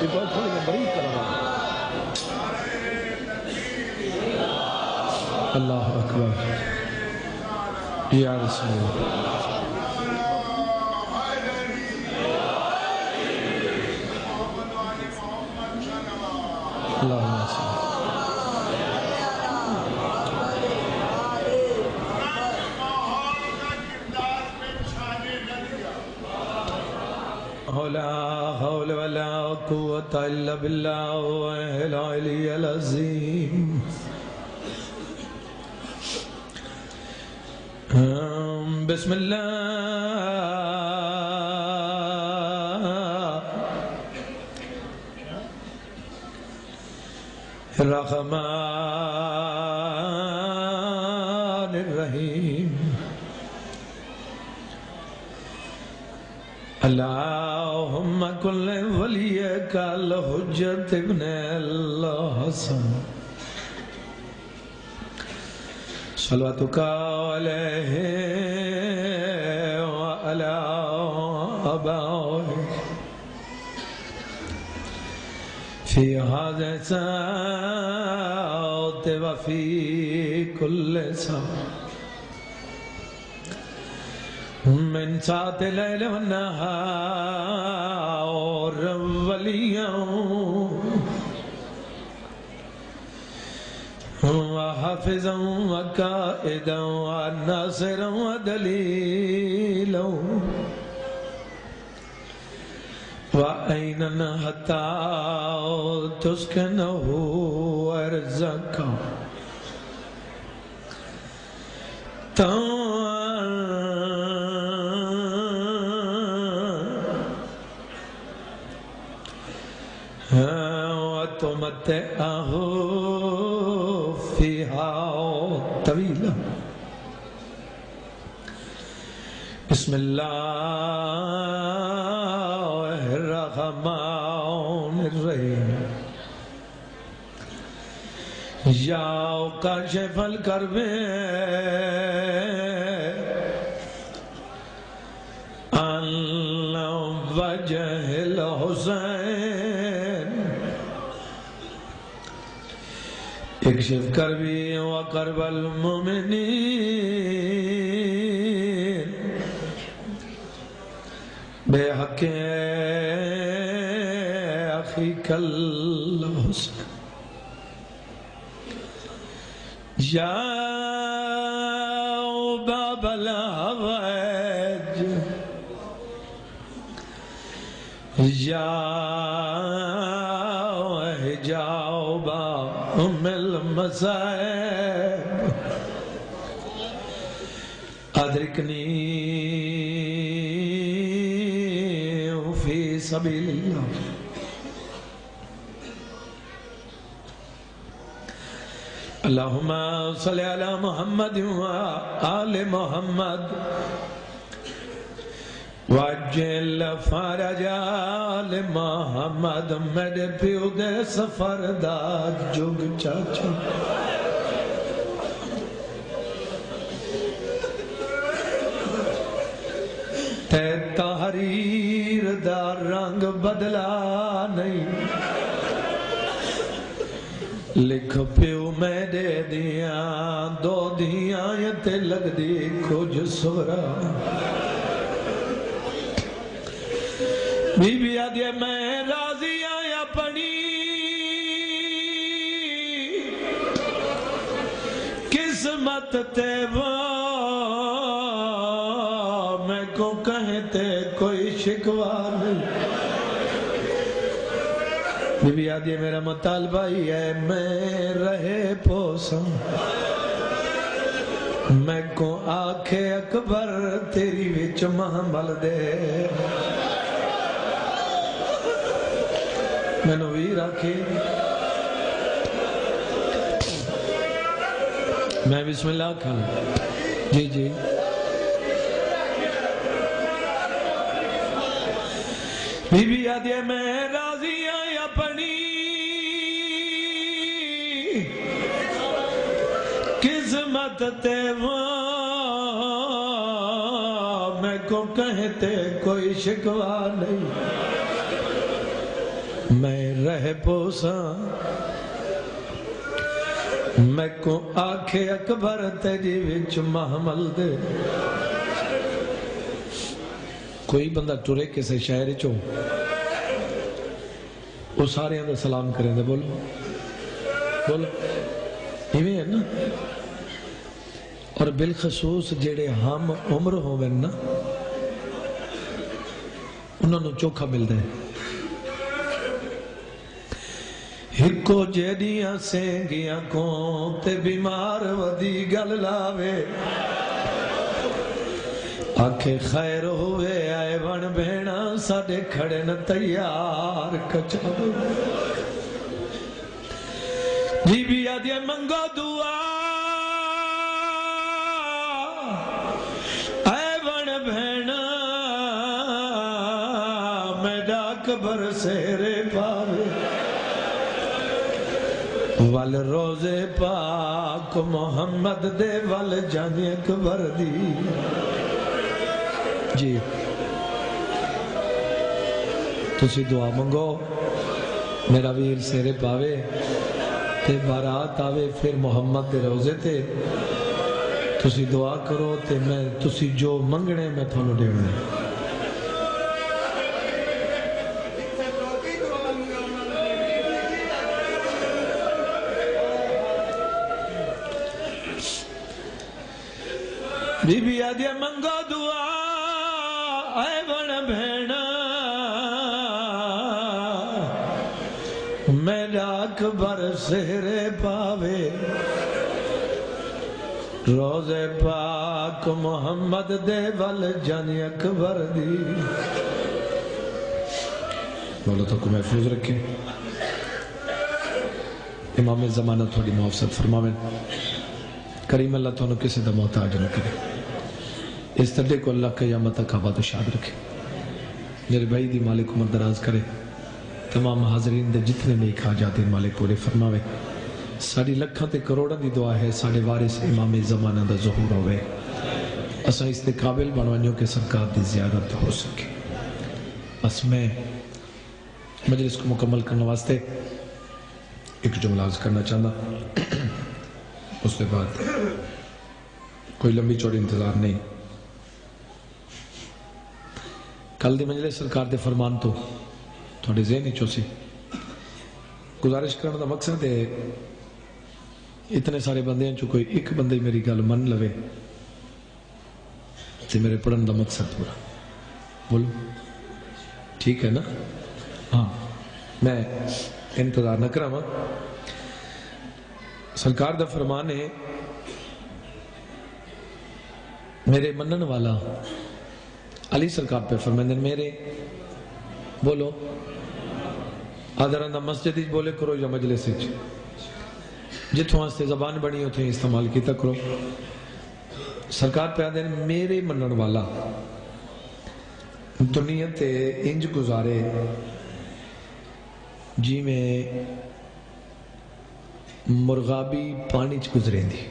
یہ بہت تھوڑی میں بریک کر رہا ہوں. اللہ اکبر یا رسول اللہ. اللہم صلی لا حول ولا قوة إلا بالله العلي العظيم. بسم الله الرحمن الرحيم. اللهم كن وليك الحجة ابن الحسن صلواتك عليه وعلى آبائه في هذا الساعة وفي كل ساعة من ساعة الليل والنهار وليا وحافظا وقائدا وناصرا ودليلا وعينا حتى تسكنه ورزقا وتمتعه فيها طويلا. بسم الله الرحمن الرحيم. یا کاشف الکرب عن وجه الحسین اکشف کربی وکرب المؤمنین بے حق اخیک الحسین. یا باب الحوائج یا حجاب ام المصائب ادرکنی فی سبیل اللہ. اللہم صلی علی محمد و آل محمد وعجل فرج آل محمد. میرے پیو دے سفر دا جگ چاچا تے تحریر دا رنگ بدلا نہیں. لکھ پیو میں دے دیاں دو دیاں تے لگ دی کچھ سورا. بی بی آدھے میں راضی آیا پڑی قسمت تے وہ میں کو کہتے کوئی شکوا نہیں. بی بی آدھے میرا مطالبہ ہی ہے میں رہے پوسا میں کو آنکھے اکبر تیری وچ محمل دے. میں نو ویر آکھے میں بسم اللہ کھانا جی جی بی بی آدھے میں راضی آیا پڑی قسمت تے وہ میں کو کہتے کوئی شکوا نہیں. میں رہ پوسا میں کو آکھے اکبر تیری وچ محمل دے کوئی بندہ ٹرے کسے شہر چو وہ سارے اندر سلام کریں دے بولو بولو ایویں ہے نا اور بالخصوص جیڑے ہم عمر ہوئے نا انہوں نے چوکھا مل دے ہکو جیڑیاں سینگیاں کون تے بیمار ودی گل لاوے آنکھیں خیر ہوئے آئے بن بھینا ساڑے کھڑے نہ تیار کچھاو جی بھی آدھیا منگو دعا آئے بن بھینا میڈا اکبر سہرے پاوے وال روزے پاک محمد دے وال جانی اکبر دی جی تسی دعا منگو میرا ویر سیرے پاوے تے بارات آوے پھر محمد دے روزے تے تسی دعا کرو تے میں تسی جو منگنے میں تھانو دیونے بی بی آدیا منگو دعا آئے بن بھینا میرا اکبر سہرے پاوے روزے پاک محمد دے ول جانی اکبر دی مولا تو کو محفوظ رکھیں امام زمانہ تھوڑی محفظت فرماویں کریم اللہ تو انہوں کسی دا محتاج نہ کرے اس طرح کو اللہ قیامت تک آباد و شاد رکھے میرے بھائی دی مالک عمر دراز کرے تمام حاضرین دے جتنے نیک حاجات مالک پورے فرماوے ساڑی لکھاں تے کروڑا دی دعا ہے ساڑے وارث امام زمانہ دا ظہور ہوئے اساں اس تے قابل بنوانیوں کے سرکار دی زیادت ہو سکے بس میں مجلس کو مکمل کرنے واسطے ایک جملہ عرض کرنا چاہتا اس کے بعد کوئی لمبی چوڑی انتظار نہیں کل دی مجلس سرکار دے فرمان تو تھوڑے ذہن چو سی گزارش کرنے دا مقصد ہے اتنے سارے بندے ہیں چو کوئی ایک بندے میری گل من لوے تے میرے پڑھن دا مقصد پورا بولو ٹھیک ہے نا ہاں میں انتظار نہ کرا سرکار دا فرمان ہے میرے منن والا علی سرکار پہ فرمائندن میرے بولو آدھران مسجد ہی بولے کرو یا مجلس ہی جتوں واسطے زبان بنی ہوتے ہیں استعمال کیتا کرو سرکار پہ آدھر میرے منن والا دنیا تے انج گزارے جی میں مرغابی پانی چ گزریں دی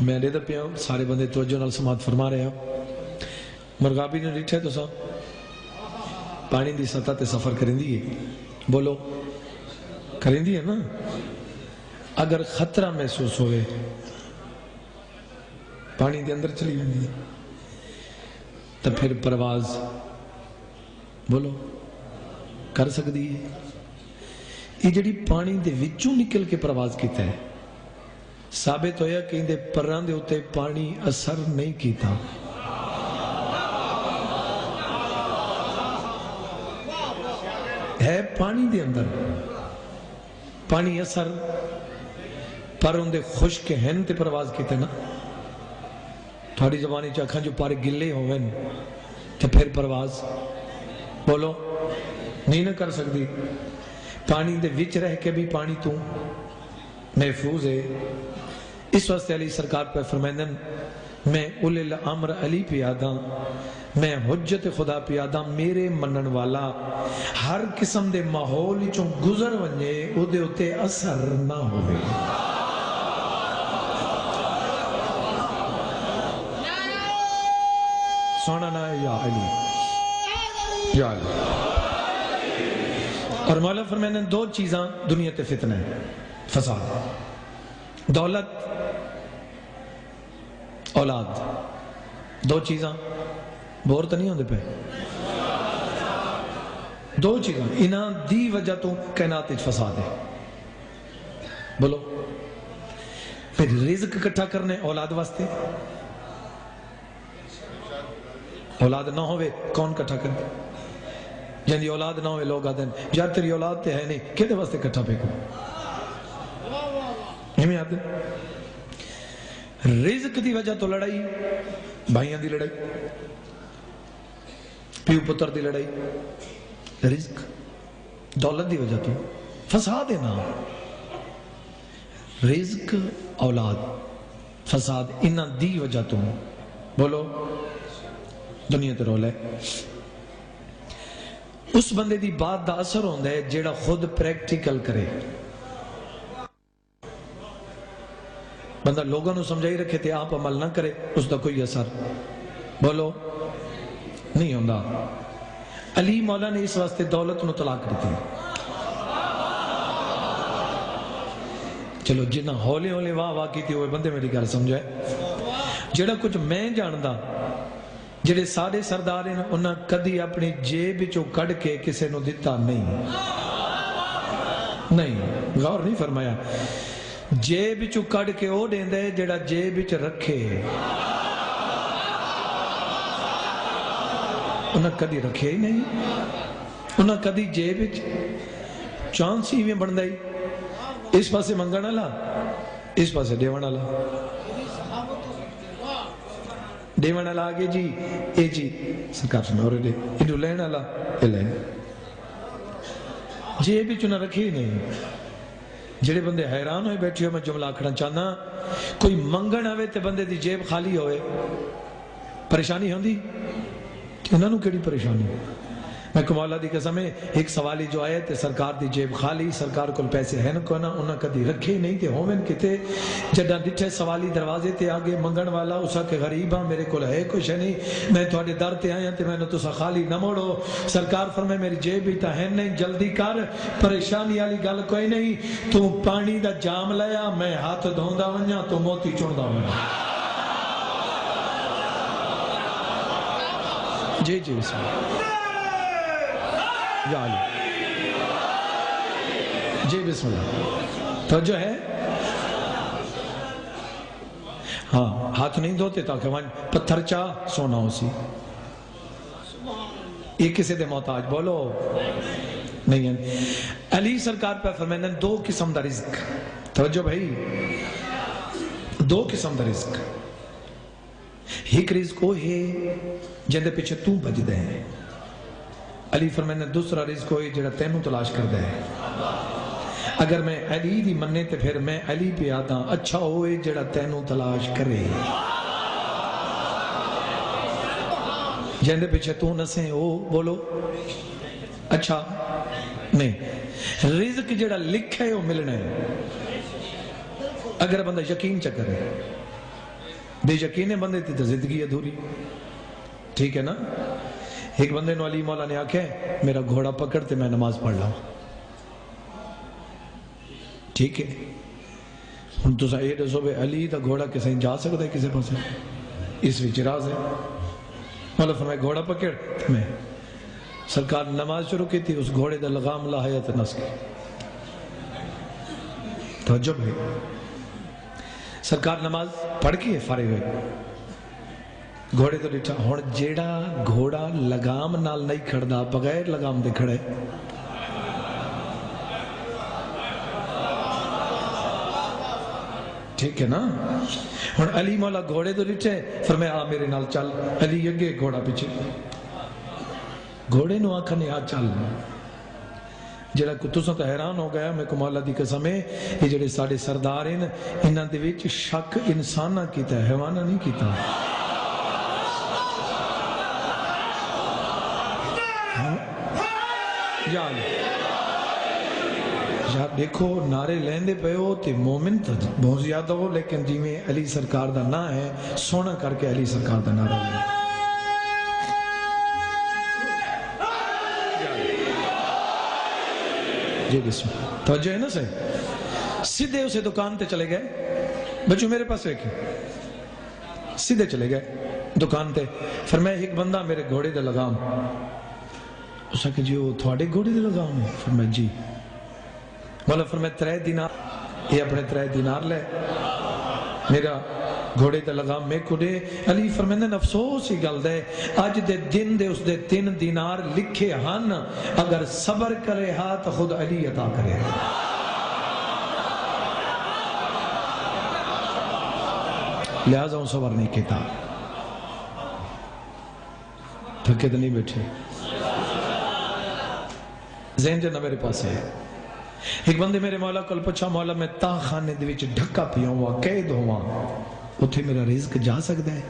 میں دے دا پیا سارے بندے توجہ نال سماعت فرما رہے ہیں مرغابی نے ڈٹھے تو سا پانی دی سطح تے سفر کریں دی ہے بولو کریں دی ہے نا اگر خطرہ محسوس ہوئے پانی دے اندر چلی جاندی تو پھر پرواز بولو کر سکتی ہے یہ جڑی پانی دے وچوں نکل کے پرواز کیتا ہے ثابت ہویا کہ ان دے پران دے ہوتے پانی اثر نہیں کیتا ہے پانی دے اندر پانی اثر پر ان دے خشک ہن تے پرواز کیتے نا تھوڑی زبانی چاکھاں جو پارے گلے ہوئے تے پھر پرواز بولو نہیں نہ کر سکتی پانی دے وچ رہ کے بھی پانی تو محفوظ ہے اس واسطے علی سرکار پہ فرمائندن میں اولی الامر علی پیادا میں حجت خدا پیادا میرے منن والا ہر قسم دے ماحول چوں گزر ونجے او دے ہوتے اثر نہ ہوئے سونا نا ہے یا علی، یا علی۔ اور مولا فرمانے دو چیزاں دنیا تے فتنہ ہے، فساد، دولت، اولاد، دو چیزاں بور تو نہیں ہوندے پہ، دو چیزاں انہاں دی وجہ تو کائنات وچ فساد ہے۔ بولو پھر رزق اکٹھا کرنے اولاد واسطے، اولاد نہ ہوئے کون کٹھا کرے؟ جن اولاد نہ ہوئے لوگ آتے ہیں یار تیری اولاد تے ہے نہیں کہتے واسطے کٹھا پہ کرو، ہمیں آتے ہیں۔ رزق دی وجہ تو لڑائی، بھائیاں دی لڑائی، پیو پتر دی لڑائی، رزق، دولت دی وجہ تو فساد ہے نا، رزق، اولاد، فساد، انہاں دی وجہ تو بولو دنیا تے رول ہے۔ اس بندے دی بات دا اثر ہوندہ ہے جیڑا خود پریکٹیکل کرے، بندہ لوگوں نے سمجھائی رکھے تھے آپ عمل نہ کرے، اس دا کوئی اثر بولو نہیں ہوندہ۔ علی مولا نے اس واسطے دولت نو طلاق دیتی، چلو جنہ ہولے ہولے واہ واہ کی تھی وہ بندے میری گل سمجھائے، جڑا کچھ میں جاندہ جڑے سارے سردار ہیں انہاں کدی اپنی جیب چو کڑ کے کسے نو دیتا نہیں، نہیں غور نہیں فرمایا، جیب چو کڑ کے او دیندے جڑا جیب چ رکھے، انہاں کدی رکھے ہی نہیں، انہاں کدی جیب چ چانسی میں بندائی، اس پاسے منگن والا اس پاسے دیون والا، دیون والا آگے جی اے جی سرکار سنے اور دے ادھو لین والا اے لین، جیب چ نہ رکھے ہی نہیں۔ جڑے بندے حیران ہوئے بیٹھے ہو میں جملہ کھڑا چاہنا، کوئی منگن آوے تے بندے دی جیب خالی ہوئے پریشانی ہوندی، انہاں نو کیڑی پریشانی؟ میں کمالا دی قسم ہے ایک سوالی جو آئے تے سرکار دی جیب خالی، سرکار کل پیسے ہیں کو نا انہاں کدی رکھے نہیں تے ہومن کتے جڑا ڈٹھے سوالی دروازے تے آگے منگن والا اسا کے غریب ہاں میرے کول ہے کچھ نہیں، میں تواڈے در تے آیا تے میں نے تسا خالی نہ موڑو، سرکار فرمائے میری جیب ہی تا ہے نہیں، جلدی کر، پریشانی والی گل کوئی نہیں، تو پانی دا جام لیا میں ہاتھ دھوندا ونجا تو موتی چڑدا ونجا۔ جی جی بسم اللہ یا علی، جی بسم اللہ، توجہ ہے، ہاں ہاتھ نہیں دھوتے تاکہ پتھر چاہ سونا ہو سی، ایک کسی دے محتاج بولو نہیں ہے۔ علی سرکار پہ فرمائے دو قسم دا رزق، توجہ بھائی، دو قسم دا رزق، ایک رزق وہ ہے جن دے پیچھے تو بج دے ہیں، علی فرمائے دوسرا رزق ہوئی جڑا تینوں تلاش کر دے ہے، اگر میں علی دی مننے تے پھر میں علی پہ آتا اچھا ہوئے جڑا تینوں تلاش کرے، جن دے پیچھے تو نسیں ہو بولو اچھا نہیں، رزق جڑا لکھے ہو ملنا ہے، اگر بندہ یقین چکرے، بے یقینے بندے تھی تو زندگی ادھوری، ٹھیک ہے نا؟ ایک بندے نو علی مولا نے آکھے میرا گھوڑا پکڑتے میں نماز پڑھ لاؤں، ٹھیک ہے، ہن تو اے دسو بے علی دا گھوڑا کسے جا سکتا ہے کسے پاسے، اس وچ راز ہے، مولا فرمائے گھوڑا پکڑ میں، سرکار نماز شروع کی تھی، اس گھوڑے دا لغام لاہیا تے نس کے، توجہ بھائی، سرکار نماز پڑھ کے فارغ ہوئے، گھوڑے تو ڈٹھا، ہن جیڑا گھوڑا لگام نال نہیں کھڑدا بغیر لگام دے کھڑے، ٹھیک ہے نا؟ ہن علی مولا گھوڑے تو ڈٹھے، فرمایا آ میرے نال چل، علی اگے گھوڑا پیچھے، گھوڑے نو آکھنے آ چل، جڑا تساں تو حیران ہو گیا، میں کو مولا دی قسم ہے یہ جڑے ساڈے سردار ہیں انہاں دے وچ شک انساناں کیتا ہے، حیواناں نہیں کیتا، یا دیکھو نعرے لیندے پہ ہو تے مومن تو بہت زیادہ ہو، لیکن جی میں علی سرکار دا نہ ہے سونا کر کے علی سرکار دا نعرہ لے، جی بسم توجہ ہے نا صحیح. سیدھے اسے دکان تے چلے گئے. بچوں میرے پاس دیکھیں, سیدھے چلے گئے دکان تے. فرمایا ایک بندہ میرے گھوڑے دے لگام. اس نے کہا جی وہ تھوڑے گھوڑے دے لگام ہے؟ فرمایا جی. مولا فرمایا 3 دینار, یہ اپنے 3 دینار لے, میرا گھوڑے تے لگام میں کو دے. علی فرمیندے افسوس ہی گل دے اج دے دن دے اس دے 3 دینار لکھے ہن, اگر صبر کرے ہا تو خود علی عطا کرے. لہذا ہوں صبر نہیں کیتا. تھکے تو نہیں بیٹھے, ذہن جو نہ میرے پاس ہے. ایک بندے میرے مولا کل پچھا, مولا میں تا خانے دے وچ ڈھکا پیا ہوا, قید ہوا, اتھے میرا رزق جا سکتا ہے؟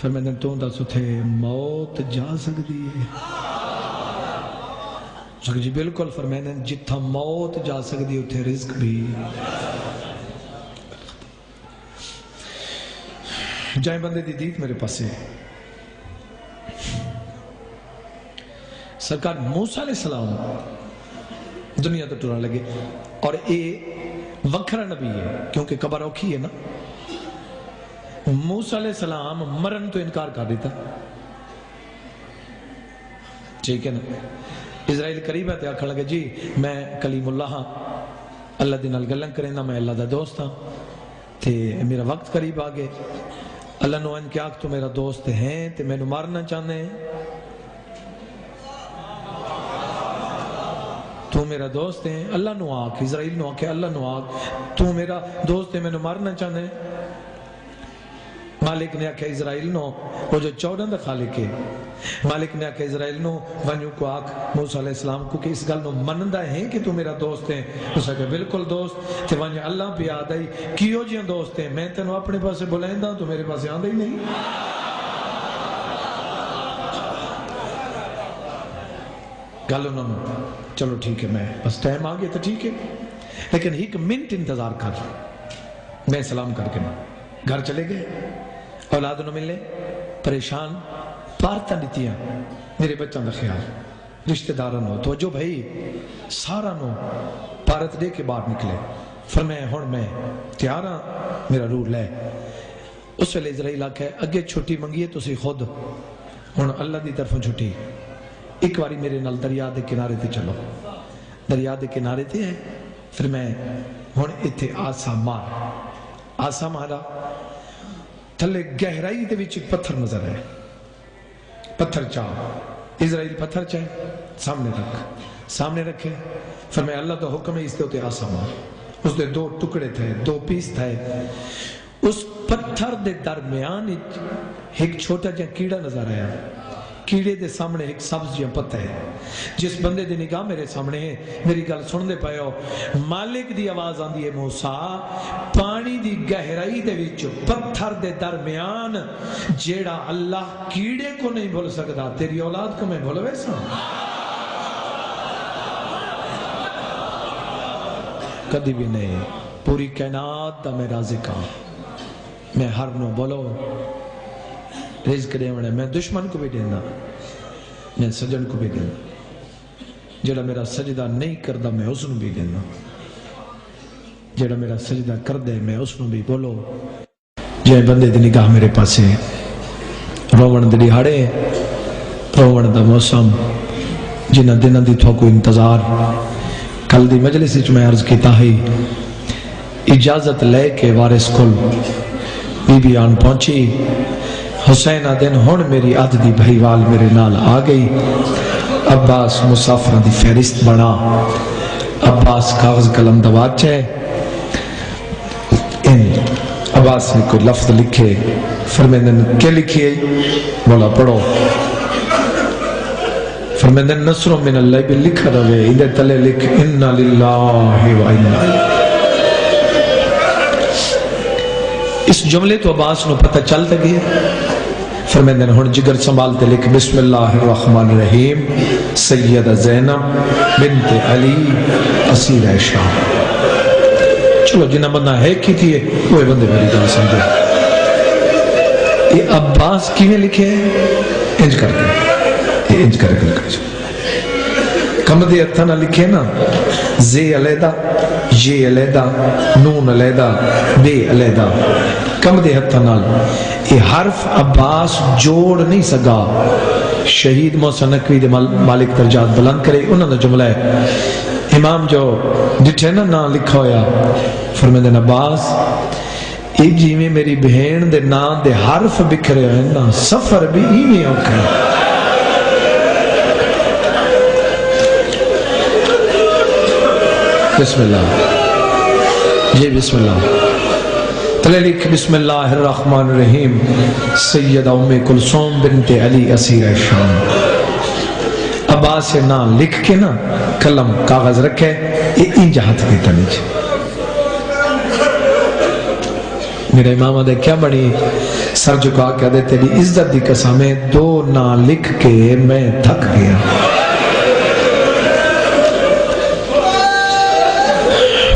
فرمایا تو دس اتھے موت جا سکتی ہے؟ جی بالکل. فرمایا جتھا موت جا سکتی اتھے رزق بھی جائیں. بندے دی دیت میرے پاس ہے. سرکار موسیٰ علیہ السلام دنیا تو ٹران لگے, اور یہ وکھرا نبی ہے کیونکہ قبر اوکھی ہے نا. موسیٰ علیہ السلام مرن تو انکار کر دیتا, ٹھیک ہے نا. اسرائیل قریب ہے تے آکھن لگے جی میں کلیم اللہ ہاں, اللہ دے نال گلاں کریندا, میں اللہ دا دوست ہاں, تے میرا وقت قریب آ گئے. اللہ نو ان کے آکھ تو میرا دوست ہیں تے میں نو مارنا چاہنے ہیں, تو میرا دوست ہے. اللہ نو آکھ, اسرائیل نو آکھے اللہ نو آکھ تو میرا دوست ہے, میں نو مارنا چاہنے ہیں. مالک نے آکھا اسرائیل نو, وہ جو 14 دا خالق ہے, مالک نے آکھا اسرائیل نو ونیو کو آکھ موسیٰ علیہ السلام کو کہ اس گل نو منندہ ہیں کہ تو میرا دوست ہے؟ اس نے کہا بالکل دوست. تے ونیو اللہ پہ یاد آئی کیوں جی دوست ہیں, میں تینوں اپنے پاس بلائندہ تو میرے پاس آندہ ہی نہیں. گل انہوں نے چلو ٹھیک ہے, میں بس ٹائم آ گیا تو ٹھیک ہے, لیکن ایک منٹ انتظار کر. میں سلام کر کے گھر چلے گئے. اولاد نو ملے, پریشان, پارتا دیتیاں, میرے بچوں کا خیال, رشتہ داراں نو توجہ بھائی, سارا نو پارت دے کے باہر نکلے. فرمایا ہن میں تیار ہاں, میرا روح لے. اس ویلے اسرائیل آکھے اگے چھٹی منگیے تسی خود, ہن اللہ دی طرفوں چھٹی. ایک باری میرے نال دریا دے کنارے تے چلو. دریا دے کنارے تے ہے. پھر میں ہن ایتھے آسا مار, آسا مارا, تھلے گہرائی دے وچ پتھر نظر ہے, پتھر چاہ. اسرائیل پتھر چاہے سامنے رکھ, سامنے رکھے. فرمایا اللہ تو حکم ہے اس تے آسا مار. اس دے 2 ٹکڑے تھے, 2 پیس تھے. اس پتھر دے درمیان ایک چھوٹا جا کیڑا نظر آیا. کیڑے دے سامنے ایک سبز جہاں پتہ ہے. جس بندے دی نگاہ میرے سامنے ہے, میری گل سن دے پائے ہو, مالک دی آواز آندی ہے موسیٰ پانی دی گہرائی دے وچ پتھر دے درمیان جیڑا اللہ کیڑے کو نہیں بھول سکتا تیری اولاد کو میں بھول ویسا. کدی بھی نہیں. پوری کائنات دا میں رازق ہاں, میں ہر نو بولو رزق دے وڑے, میں دشمن کو بھی دینا, میں سجن کو بھی دینا, جڑا میرا سجدہ نہیں کردہ میں اس نو بھی دینا, جڑا میرا سجدہ کر دے میں اس نو بھی. بولو جے بندے دی نگاہ میرے پاس ہے, روون دی دیہاڑے, روون دا موسم, جنہ دنہ دی تھو کو انتظار. کل دی مجلس وچ میں عرض کیتا ہے, اجازت لے کے وارث کل بی بی آن پہنچی. حسین دن ہون میری عد دی بھائیوال میرے نال آ گئی. عباس مسافرہ دی فہرست بنا. عباس کاغذ قلم دوات چھے, عباس نے کوئی لفظ لکھے. فرمیندن کیا لکھیے؟ بولا پڑھو. فرمیندن نصر من اللہ بھی لکھا روے, ادھر تلے لکھ انا للہ و انا. اس جملے تو عباس نو پتہ چلتا گیا. فرمیندن ہن جگر سنبھالتے لکھ بسم اللہ الرحمن الرحیم سیدہ زینب بنت علی اسیر عائشہ. چلو جنہ بندہ ہے کی تھی وہ بندے میری گل سمجھے. یہ عباس کی نے لکھے انج کر کے, انج کر کے لکھا. کم دے ہتھاں نال لکھے نا زے علیحدہ یہ علیحدہ نون علیحدہ بے علیحدہ کم دے ہتھاں نال یہ حرف عباس جوڑ نہیں سکا شہید محسن نقوی دے مالک درجات بلند کرے انہوں نے جملہ ہے امام جو ڈٹھے نا لکھا ہویا فرمیندے عباس ای جی میں میری بہن دے نام دے حرف بکھرے ہیں نا سفر بھی ای میں اوکھا بسم اللہ جی بسم اللہ تلے لکھ بسم اللہ الرحمن الرحیم سیدہ ام کلثوم بنت علی اسیر شام عباس سے نام لکھ کے نا قلم کاغذ رکھے این جہت دیتا نیچے میرے امام دے کیا بڑی سر جھکا کے دے تیری عزت دی قسمیں دو نا لکھ کے میں تھک گیا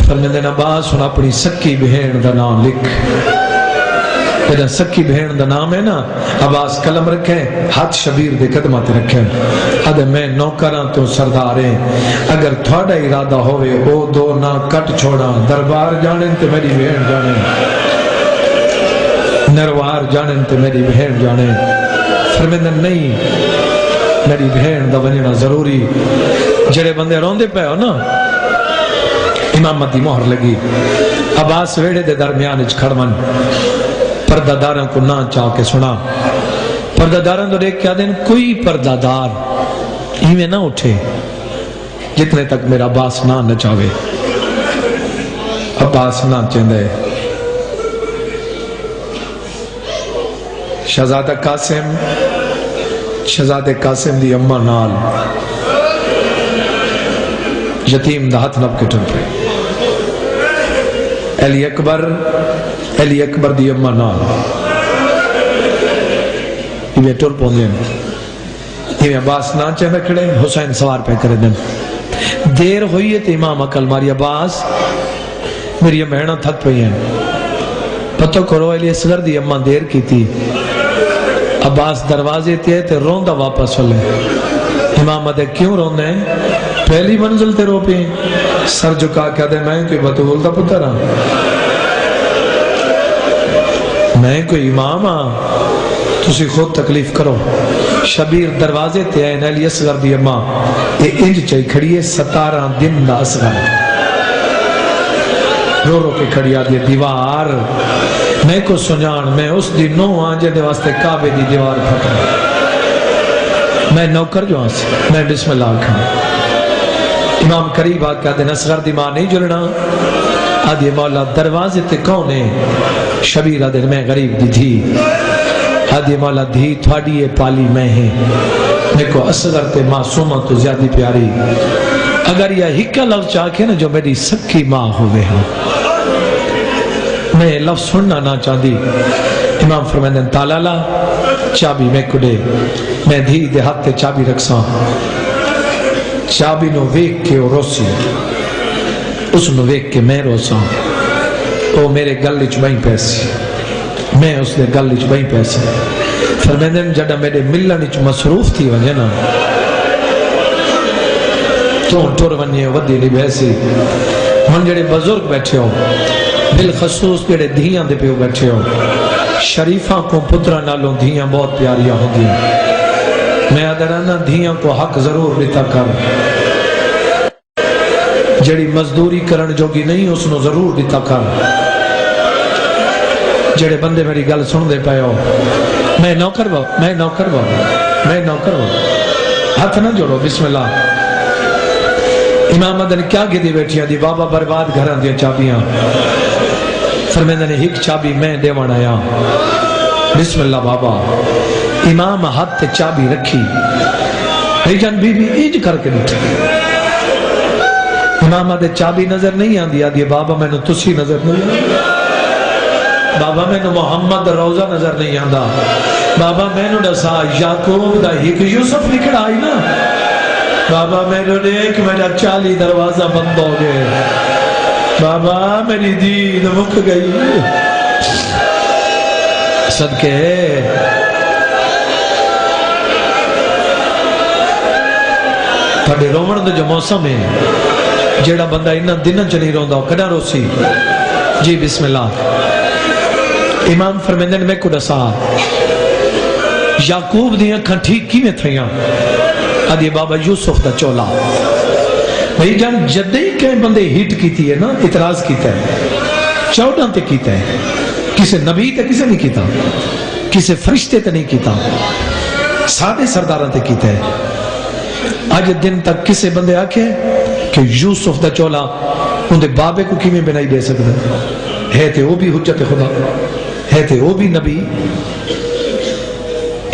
فرمیندے عباس سن اپنی سکی بہن دا نام لکھ میرا سکی بہن دا نام ہے نا عباس قلم رکھے ہاتھ شبیر دے قدمات رکھے ادھے میں نوکراں تو سرداریں اگر تھوڑا ارادہ ہوئے او دو نا کٹ چھوڑا دربار جانیں تے میری بہن جانیں نروار جانیں تے میری بہن جانیں فرمیندے نہیں میری بہن دا ونجنا ضروری جڑے بندے روندے پہ ہو نا امامت دی مہر لگی عباس ویڑے دے درمیان اچ کھڑمن پردہ داراں کو نہ چاہ کے سنا پردہ داراں تو دیکھ کیا دیں کوئی پردہ دار ایویں نہ اٹھے جتنے تک میرا عباس نہ نچاوے عباس نہ چندے شہزادہ قاسم دی اماں نال یتیم دا ہاتھ نب کے ٹن پہ علی اکبر دی اماں نال یہ ٹر پوندے ہیں یہ عباس نہ چاہے میں کھڑے حسین سوار پہ کرے دن دیر ہوئی ہے تو امام عقل ماری عباس میری امہنہ تھک پہ ہیں پتہ کرو علی اصغر دی اماں دیر کی تھی عباس دروازے تے تے روندہ واپس ہو لے امام آدھے کیوں روندے ہیں پہلی منزل تے رو پہ سر جھکا کے دے میں کوئی بطول دا پتر ہاں میں کوئی امام ہاں تسی خود تکلیف کرو شبیر دروازے تے آئے علی اصغر دی اماں یہ انج چاہی کھڑی ہے 17 دن دا اصغر رو رو کے کھڑی آدھی دیوار میں کو سنجان میں اس دی نو آنجے دے واسطے کعبے دی دیوار پھٹا میں نوکر جو آنسی میں بسم اللہ کھانا امام قریب آکا دے اصغر دی ماں نہیں جلنا آدھی مولا دروازے تے کونے شبیر آدھے میں غریب دی تھی آدھی مولا دھی تھوڑی پالی میں ہیں میں کو اصغر تے معصومہ تو زیادہ پیاری اگر یہ ہکا لفظ چاہے نا جو میری سکی ماں ہوئے ہیں میں لفظ سننا نہ چاہتی امام فرمیندن تالالا چابی میں کڑے میں دھی دے ہاتھ تے چابی رکھساں چابی نو ویک کے روسی اس نو ویک کے میں روساں او میرے گل وچ بہیں پیسی میں اس دے گل وچ بہیں پیسی فرمیندن جڑا میرے ملن وچ مصروف تھی وجہ نا تو ٹور ونجے ودی نہیں بیسی ہن جڑے بزرگ بیٹھے ہو بالخصوص جڑے دھیاں دے پیو بیٹھے ہو شریفاں کو پترہ نالوں دھیاں بہت پیاریاں ہوں دی میں ادرانا دھیاں کو حق ضرور لیتا کر جڑی مزدوری کرن جوگی نہیں اس نو ضرور لیتا کر جڑے بندے میری گل سن دے پائے ہو میں نوکر با ہاتھ نہ جوڑو بسم اللہ امام مدن کیا گدی بیٹھیاں دی بابا برباد گھران دیا چابیاں فرمیندہ نے ایک چابی میں دیوان آیا بسم اللہ بابا امام ہاتھ تے چابی رکھی جان بی بی ایج کر کے بیٹھے امام آدھے چابی نظر نہیں آندی آدھی بابا میں نے تسی نظر نہیں آندی بابا میں نے محمد روزہ نظر نہیں آندہ بابا میں نے ڈسا یعقوب دا ایک یوسف نکڑا آئی نا بابا میں نے ایک میرا 40 دروازہ بند ہو گئے بابا میری دین مک گئی صدقے تھوڑے رومن دا جو موسم ہے جیڑا بندہ انہاں دنوں چ نہیں روندا کڈا روسی جی بسم اللہ امام فرمیندے نے میں کو دسا یعقوب دی اکھاں ٹھیک کیویں تھیاں ادی بابا یوسف دا چولا بھئی جان جدے ہی کہیں بندے ہٹ کیتی ہے نا اعتراض کیتا ہے 14 تے کیتا ہے کسے نبی تے کسے نہیں کیتا کسے فرشتے تے نہیں کیتا سادے سرداراں تے کیتا ہے آج دن تک کسے بندے آکھے کہ یوسف دا چولا اندے بابے کو کیویں بنائی دے سکتا ہے تے وہ بھی حجت خدا ہے تے وہ بھی نبی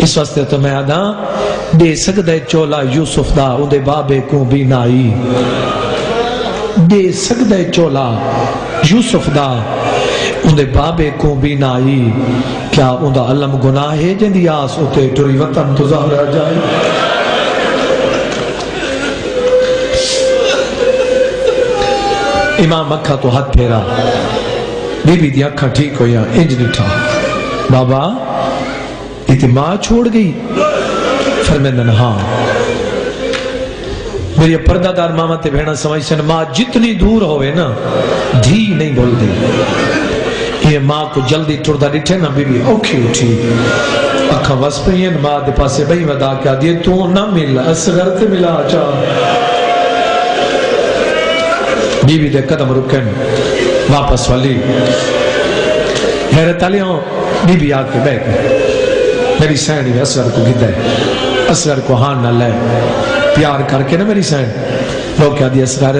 اس واسطے تو میں آدھا دے سکتا ہے چولا یوسف دا اندے بابے کو بھی نائی دے سکتا ہے چولا یوسف دا اندے بابے کو بھی نائی کیا اندہ علم گناہ ہے جن دی آس ہوتے ٹوری وطن تو ظاہر آ جائے امام اکھا تو ہاتھ پھیرا بی بی دی اکھا ٹھیک ہویا انج نٹھا بابا ایتی ماں چھوڑ گئی فرمیندن ہاں میری پردہ دار ماما تے بہنا سمجھسن ماں جتنی دور ہوئے نا دھی نہیں بول دی یہ ماں کو جلدی ٹردہ ڈٹھے نا بی بی اوکھی اٹھی اکھا وس پہین ماں دے پاسے بھئی ودا کیا دیئے تو نہ مل اصغر تے ملا چاہ بی بی دے قدم رکن واپس والی حیرت علیوں بی بی آکے بیٹھ میری سینڈی اصغر کو گدہ ہے اصغر کو ہاں نہ لے پیار کر کے نا میری سینڈ لوگ کیا دی اصغر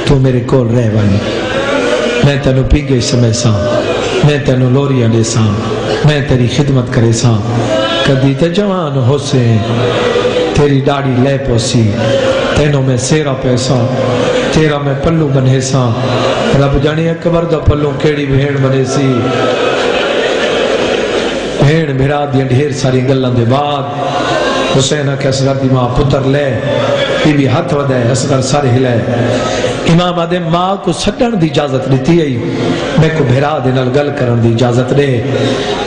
تو میرے کول رہ والی میں تینو پیگے سمے ساں میں تینو لوریاں دے ساں میں تیری خدمت کرے ساں کدی تے جوان ہو سے تیری ڈاڑی لے پوسی تینو میں سیرا پیسا تیرا میں پلو بنے سا رب جانی اکبر دا پلو کیڑی بھیڑ بنے سی بھیڑ بھیڑا دیا ڈھیر ساری گلان دے بعد حسینہ کے اصغر دی ماں پتر لے بی بی ہاتھ ودے اصغر سارے ہلے امام آدھے ماں کو سٹن دی اجازت دیتی ہے میں کو بھیڑا دے نل گل کرن دی اجازت دے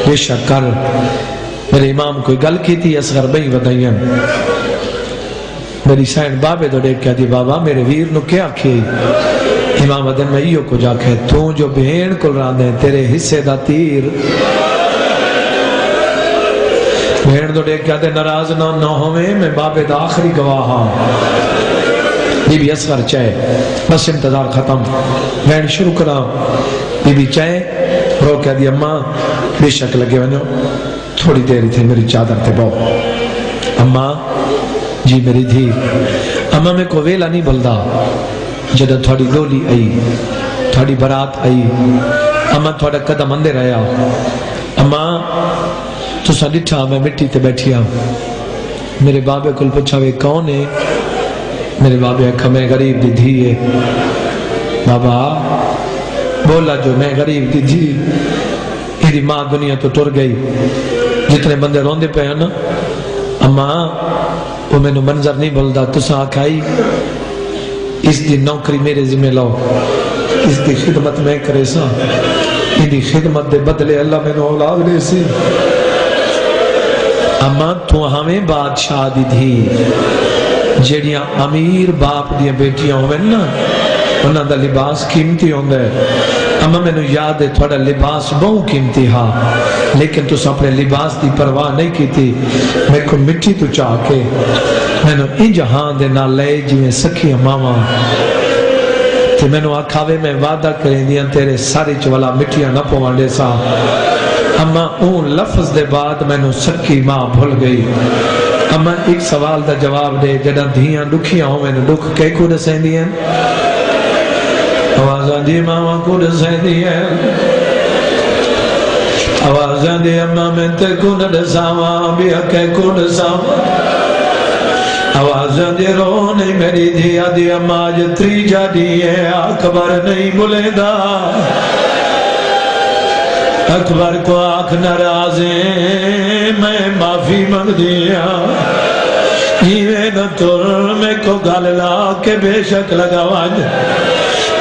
بے شک کر میرے امام کوئی گل کی تھی اصغر بھئی ودائیں میری سین بابے دو دیکھ کیا دی بابا میرے ویر نو کیا کھی امام ادن میں ایو کو جا کہ تو جو بہن کل راندے تیرے حصے دا تیر بہن دو دیکھ کیا دے ناراض نہ ہوئے میں بابے دا آخری گواہا بی بی اصغر چاہے بس انتظار ختم بہن شروع کرا بی بی چاہے رو کیا دی اماں بے شک لگے ونو تھوڑی دیر تھے میری چادر تے باؤ اماں جی میری دھی اماں میں کو ویلا نہیں بلدا جدہ تھوڑی لولی آئی تھوڑی برات آئی اماں تھوڑا قدم اندے رہا اماں تو سا ڈٹھا میں مٹی تے بیٹھیا میرے بابے کل پچھاوے کون ہے میرے بابے اکھا میں غریب دی دھی ہے بابا بولا جو میں غریب دی دھی ایدی ماں دنیا تو ٹر گئی جتنے بندے روندے پہ ہیں نا اماں وہ میں نے منظر نہیں بلدا تسا آکھائی اس دی نوکری میرے ذمہ لاؤ اس دی خدمت میں کرے سا ان دی خدمت دے بدلے اللہ میں نے اولاد دے سی اما تو ہمیں بادشاہ دی دھی جیڑیاں امیر باپ دیاں بیٹیاں ہوئے نا انہاں دا لباس قیمتی ہوندہ ہے اما میں نے یاد ہے تھوڑا لباس بہو قیمتی ہاں لیکن تو اپنے لباس دی پرواہ نہیں کی تھی میں کو مٹی تو چاہ کے میں نے ان جہاں دے نہ لے جی میں سکھی ماما تے میں نے آکھاوے میں وعدہ کریں دیاں تیرے سارے چوالا مٹیاں نہ پوانڈے سا اما اون لفظ دے بعد میں نے سکی ماں بھول گئی اما ایک سوال دا جواب دے جڑا دھیاں دکھیاں ہوں میں نے دکھ کہے کو دسیں دیاں آوازاں دی ماما کو دسیں دیاں آوازاں دی اماں میں تے کو دساواں بیا کہے کو دساواں آوازاں دی رو نہیں میری دھیا دی اماں جتری جا دی ہے اکبر نہیں بولے دا اکبر کو آنکھ ناراضیں میں معافی مانگ دیا یہ نہ تر میں کو گل لا کے بے شک لگا وانج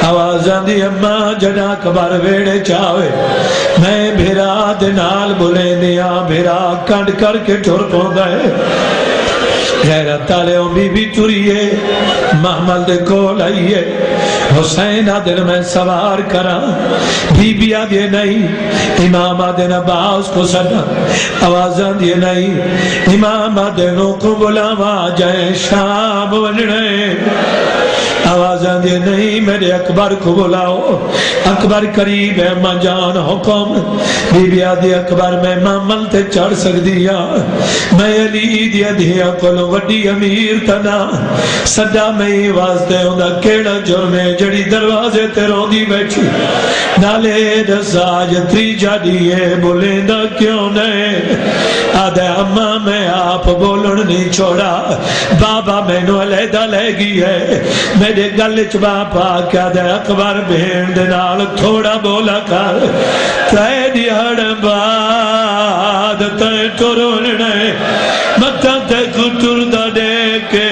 آوازاں دی اماں جڑا اکبر ویڑے چاہے میں بھیرا دے نال بولے دیا بھیرا کٹ کر کے ٹر پوندا ہے غیرت والے بی بی ٹریے محمل دے کول آئیے حسین آدھن میں سوار کرا بی بی آدھے نہیں امام آدھن عباس کو سدا آوازاں دیے نہیں امام آدھنوں کو بلاوا جائے شام ونڑے آوازاں دیے نہیں میرے اکبر کو بلاؤ اکبر قریب ہے ماں جان حکم بی بی آدھی اکبر میں محمل تے چڑھ سکدیا میں علی دیا دیا کلو وڈی امیر تنا سدا میں واسطے ہوں دا کیڑا جرمے جڑی دروازے تے روندی بیٹھی نالے دساج تری جاڑیے بولیں دا کیوں نہیں آدھے اماں میں آپ بولن نہیں چھوڑا بابا میں نو علیدہ لے گی ہے میرے گلچ باپا کیا دے اکبر بہن دے نال تھوڑا بولا کر تے دیہڑ بعد تے ٹروننے متا تے کتر دا دے کے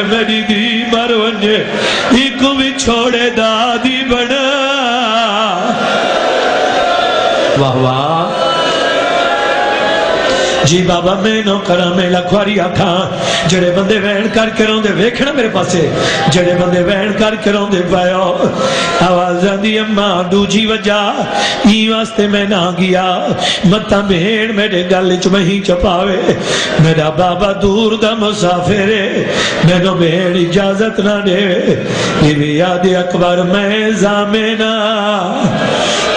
میری دی مرونجے ایکو بھی چھوڑے دادی بنا واہ واہ جی بابا میں نو کرا میں لکھواری آکھاں جڑے بندے وین کر کے روندے ویکھنا میرے پاسے جڑے بندے وین کر کے روندے پایا آوازاں دی اماں دوجی وجہ ای واسطے میں نہ گیا متا بہن میرے گل چ وہیں چپاوے میرا بابا دور دا مسافر ہے مینوں بہن اجازت نہ دے بی یاد اکبر میں زامنا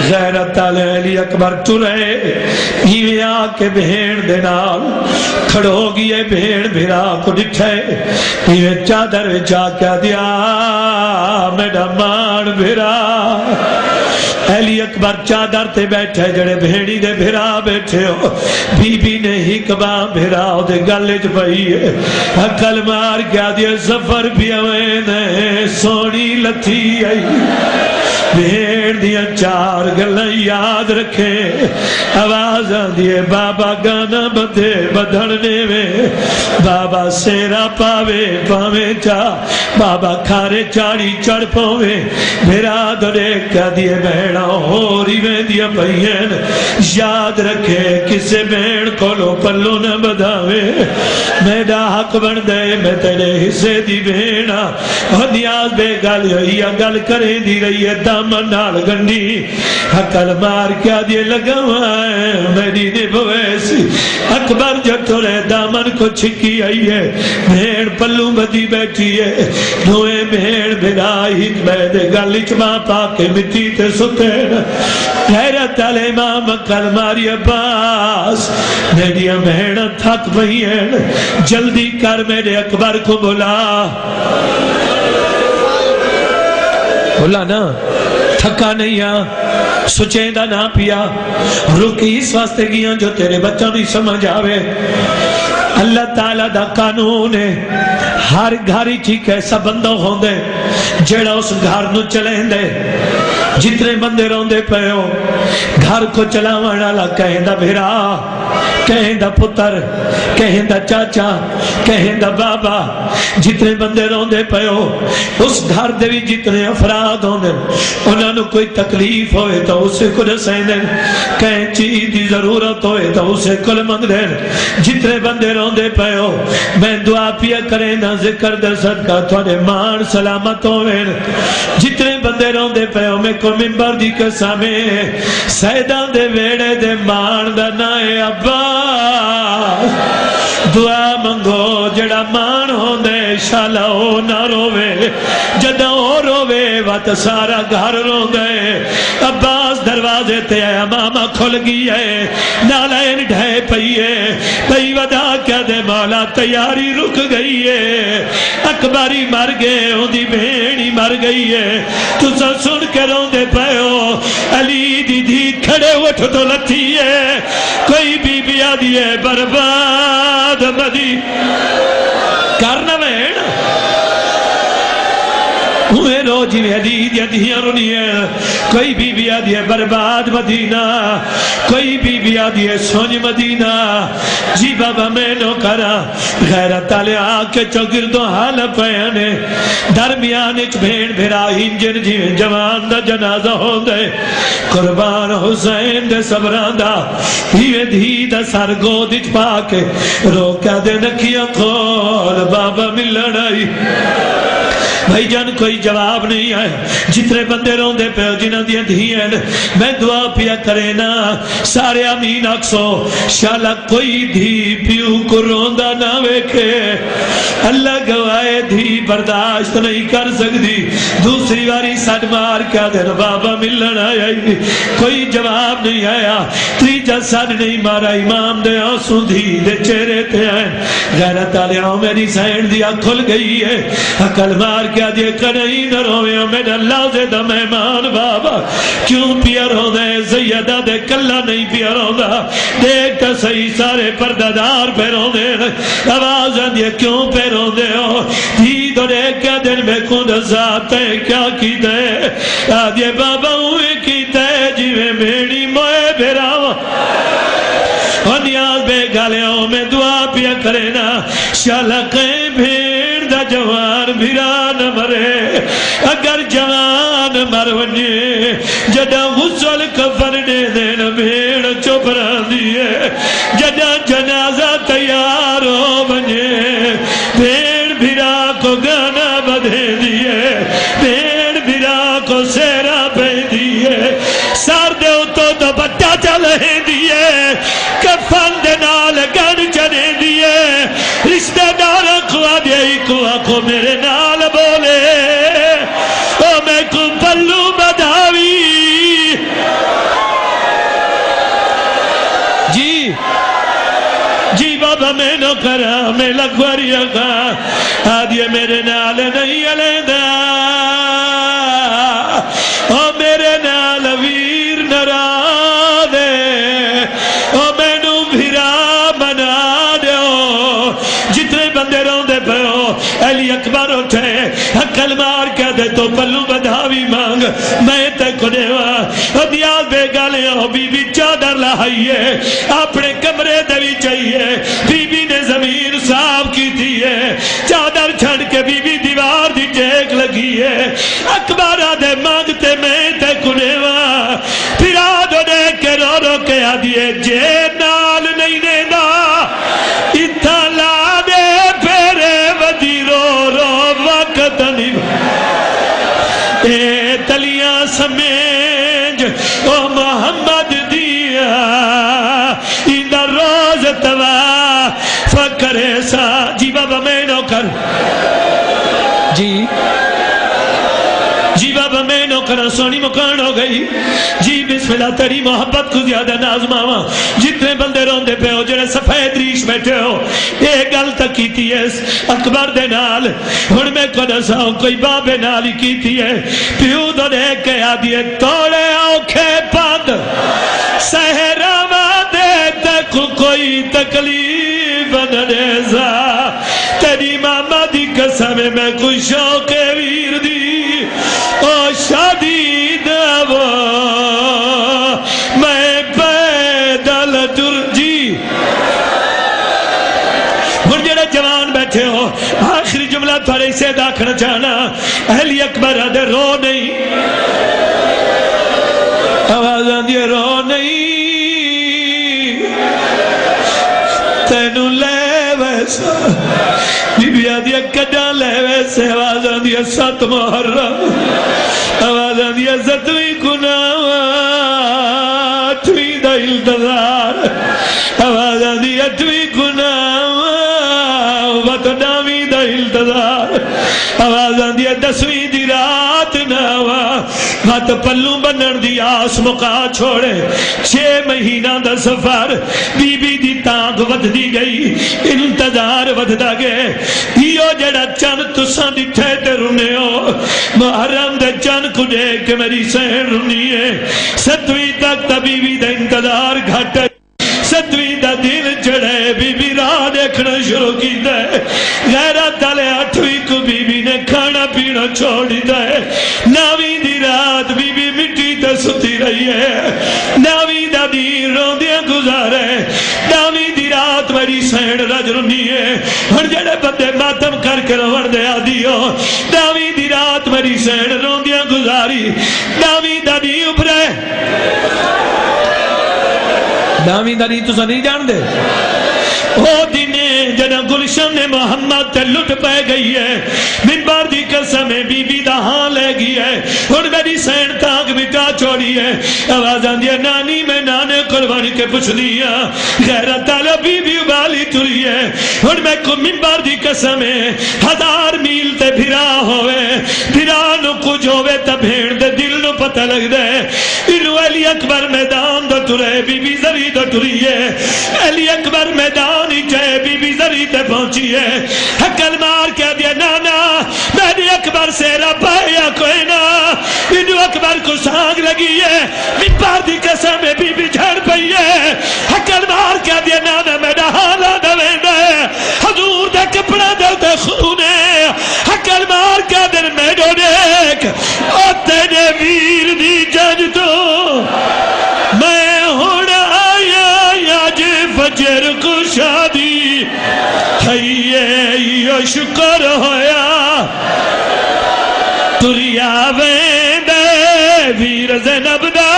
غیرت علی اکبر ٹرے ہی آ کے بہن دے نال کھڑو گئے بہن بھرا کو ڈٹھے یہ چادر چا کیا دیا میرا مان بھرا علی اکبر چادر تے بیٹھے جڑے بہنی دے بھرا بیٹھے ہو بی بی نے ہی کبا بھرا دے گلج پئی ہے عقل مار کیا دیا سفر بھی ہوئے سونی لتھی آئی بہن دیا چار گلیں یاد رکھے آوازاں دیے بابا گانا بدھے بدھڑنے میں بابا سیرا پاوے پاوے چا بابا کھارے چاڑی چڑھ پاوے میرا دھڑے کیا دیے بہنا ہو ریوے دیا بھئین یاد رکھے کسے بہن کھولو پلو نہ بدھاوے میرا حق بن دے میں تیرے حصے دی بہنا اور نیاز بے گل ہوئی گل کریں دی رہی ہے دامن نال گنڈی حقل مار کیا دیے لگا ہے میری نبویسی اکبر جٹھولے دامن کو چھکی آئی ہے بھیڑ پلو بدی بیٹھی ہے دوئے بھیڑ بھرائی میں دے گلچ ماں پاکے مٹی تے ستین غیرت علی امام عقل ماری عباس میری بھیڑ تھک بہی ہے جلدی کر میرے اکبر کو بلا بولا نا تھکا نہیں آ سچیں دا نہ پیا رکی اس واسطے گیا جو تیرے بچوں نہیں سمجھ آوے اللہ تعالیٰ دا قانون ہے ہر گھاری ٹھیک ایسا بندہ ہوں دے جڑا اس گھر نو چلیں دے جتنے بندے روندے پہ ہو گھر کو چلاوانا لا کہیں دا بھیرا کہیں دا پتر کہیں دا چاچا کہیں دا بابا جتنے بندے روندے پہ ہو اس گھر دے بھی جتنے افراد ہوندے انہوں نے کوئی تکلیف ہوئے تو اسے کو رسیں دیں کہیں چیز دی ضرورت ہوئے تو اسے کل منگ دیں جتنے بندے روندے پہ ہو میں دعا پیا کریں نہ ذکر در صدقہ تھوڑے مان سلامت ہوئے جتنے بندے روندے پہ ہو میں کو منبر دی قسمے سیدان دے ویڑے دے مان دا نائے عباس دعا منگو جڑا مان ہوندے شالا ہو نہ روے جدہ ہو روے وات سارا گھر روندے عباس دروازے تے آیا ماما کھل گئی ہے نالین ڈھائے پئیے پئی ودا کیا دے مولا تیاری رک گئی ہے اکبری مر گئے ہوندی بھینی مر گئی ہے تو سن کے روندے پئے ہو علی دی دی کھڑے اٹھ تو لتھی ہے کوئی بی بی آدھی ہے برباد مدی کرنا بہن ہوئے رو جی حدید یا دھیاں رونی ہے کوئی بی بی آدھی ہے برباد مدینہ کوئی بی بی آدھی ہے سونی مدینہ جی بابا میں نو کرا غیرت آلے آکے چوگردوں حال پیانے درمیان ایک بھیڑ بھیرا ہنجن جی جوان دا جنازہ ہو دے قربان حسین دے سبران دا ہیوے دھی دا سر گودج پاکے روکا دے نکیا کھول بابا ملن آئی بھائی جان کوئی جواب نہیں ہے جتنے بندے روندے پہ جنہاں دیا دھیئن میں دعا پیا کرے نا سارے امین اکسو شالا کوئی دھی پیو کو روندہ نہ ویکھے اللہ گوائے دھی برداشت نہیں کر سکتی دوسری باری سڈ مار کیا دن بابا ملن آیا کوئی جواب نہیں آیا تیجا سڈ نہیں مارا امام دے آنسو دھی دے چہرے تے آئیں غیرت آلیاں میری سین دیا کھل گئی ہے عقل مار کیا دے کنئی نہ روے میرے اللہ سے دا مہمان بابا کیوں پیا رو دے زیدہ دے کلا نہیں پیا رو دا دیکھتا صحیح سارے پردادار پہ رو دے آواز دے کیوں پہ رو دے ہو دھی دے کیا دن میں کون ذات ہے کیا کی دے آدھے بابا ہوئے کی دے جیوے میری موئے بھیراوا اور نیاز بے گالیوں میں دعا پیا کرے نا شالقیں بھیڑ دا جوان بھیرا نہ مرے اگر جوان مر ونجے جدا غسل کفرنے دین بھیڑ چپ رہا دیئے جدا جنازہ تیار ہو ونجے بھیڑ بھیرا کو گانا بدھے دیئے بھیڑ بھیرا کو سیرا پہ دیئے سار دے تو بچہ چلے دیئے کفن دے نال گن چنے دیئے رشتہ دار کھوا دے کھوا کو میرے نال بولے او میں کو پلو بدھاوی جی جی بابا میں نو کرا میں لگواری اگا آدھے میرے نال نہیں علیدہ او میرے نال ویر نرا دے او میں نو بھیرا بنا دے جتنے بندے روندے پہ ہو علی اکبر اٹھے حقل مار کیا دے تو پلو بدھاوی مانگ میں تے کنے وا دیال بے گالے ہو بی بی چادر لہائیے اپنے کمرے دوی چاہیے بی بی نے زمین صاف کی تھی ہے چادر چھڑ کے بی بی دیوار دی ٹیک لگی ہے اکبر آدھے مانگتے میں تے کنے وا پھر آدھو دے کے رو رو کے آدھیے جے نال نہیں دینا اتھا لا دے پھیرے ودی رو رو وقت نہیں اے تلیاں سمیج او محمد دیا اندہ روز توا فکر ایسا جی بابا میں نو کر جی بابا میں نو کر سونی مکان ہو گئی جی بسم اللہ تیری محبت کو زیادہ نازماوا جتنے بندے روندے پہ ہو جنہیں سفید ریش بیٹھے ہو ایک گل تک کیتی ہے اکبر دے نال ہن میں کو دساؤں کوئی بابے نال ہی کیتی ہے پیو دو دے کے آدھیے توڑے آنکھے پاند سہراوا دے تک کوئی تکلیف نہ دیزا تیری ماما دی قسم میں کوئی شوق ویر دی او شادی دو میں پیدل ترجی ہن جڑے جوان بیٹھے ہو آخری جملہ تھوڑے سے داکھنا چاہنا اہلی اکبر آدھے رو نہیں آواز آدھے رو نہیں تینو لے ویسا بی بی آدھیا کجا لے ویسے آواز آدھیا ست محرم آواز آدھیا ستوی کناوا اتوی دا التظار آواز آدھیا اتوی کناوا وطناوی دا التظار آواز آدھیا 10ویں دی رات ناوا مات پلو بنن دی آس مقا چھوڑے 6 مہینہ دا سفر بی بی دی تانگ ود دی گئی انتظار ود دا گئے یہ جڑا چند تساں دٹھے تے رونے ہو محرم دے چند کو دیکھ کے میری سہن رونی ہے 7ویں تک تا بی بی دا انتظار گھٹے 7ویں دا دل چڑھے بی بی راہ دیکھنا شروع کی دے غیرت دلے 8ویں کو بی بی نے کھانا پینا چھوڑ دے. ناویں دی رات بی بی مٹی تے ستی رہی ہے. ناویں دا دین روندیاں گزارے. ناویں دی رات میری سین رج رنی ہے. ہن جڑے بندے ماتم کر کے روڑ دے آدیو. ناویں دی رات میری سین روندیاں گزاری. ناویں دا دی ابھرے. ناویں دا دی تسا نہیں جان دے. او دینے جنا گلشن نے محمد تے لٹ پہ گئی ہے. منبر دی قسم بی بی دا ہاں لے گئی ہے. ہن میری سین تاک مٹا چھوڑی ہے. آواز آندی ہے نانی میں نانے قربانی کے پوچھ دیا. غیرت والا بی بی ابالی تری ہے. ہن میں کو منبر دی قسم 1000 میل تے پھرا ہوئے. پھرا نو کچھ ہوئے تے بھیڑ دے دل نو پتہ لگ دے. انو علی اکبر میدان دو ٹرے بی بی زری دو ٹری ہے. علی اکبر میدان ہی چاہے بی بی زری تے پہنچی ہے. حکل مار کے دیا نانا میں نے اکبر سے رب آیا کوئی نا. انو اکبر کو سانگ لگی ہے. منبر دی قسم بی بی جھڑ پئی ہے. حکل مار کے دیا نانا میرا حالا دویندہ ہے. حضور دے کپڑا دلتے خونے. حکل مار کے دن میڈو دیکھ او تیرے ویر دی جج تو میں ہونا آیا یاج فجر کو شادی ہے. یہ شکر ہویا تریا ویندے ویر زینب دا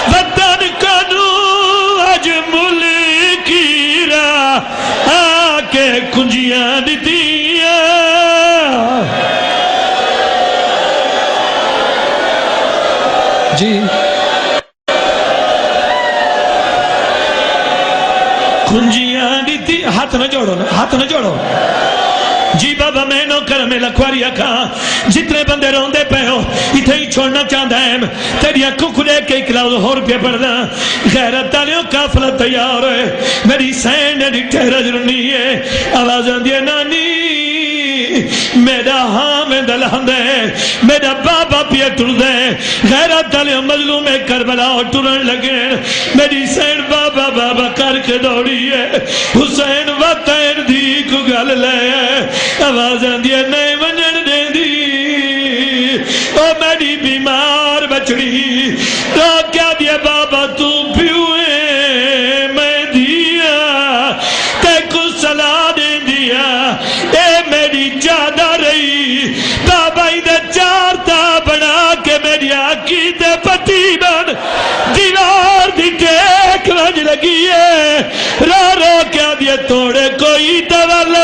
وطن کنو اج ملکی را آکے کنجیاں دیتیاں. جی کنجیاں دیتی. ہاتھ نہ جوڑو نا, ہاتھ نہ جوڑو. جی بابا میں نو کر میں لکھواری کہاں جتنے بندے روندے پہ ہو اتھے ہی چھوڑنا چاہتا ہے. تیری اکھوں کھلے کے ایک لفظ اور پہ پڑھنا. غیرت تالیوں کافلہ تیار ہے. میری سین نے ڈٹھے رجرنی ہے. آواز آن دیا نانی میرا ہاں میں دلہن دے. میرا بابا پیا ٹر دے. غیرت تالیوں مظلوم کربلا ٹرن لگے. میری سین بابا بابا کر کے دوڑی ہے. حسین وطین دی کو گل لے. آواز آندی ہے نہیں منن دے دی. او میری بیمار بچڑی تو کیا دیا بابا تو پیوئے میں دیا تے کو صلاح دے دیا. اے میری جادہ رہی بابا ادھر چارتا بنا کے میری آنکھی تے پٹی بن دیوار دی ٹیک وج لگی ہے. رو رو کیا دیا توڑے کوئی دول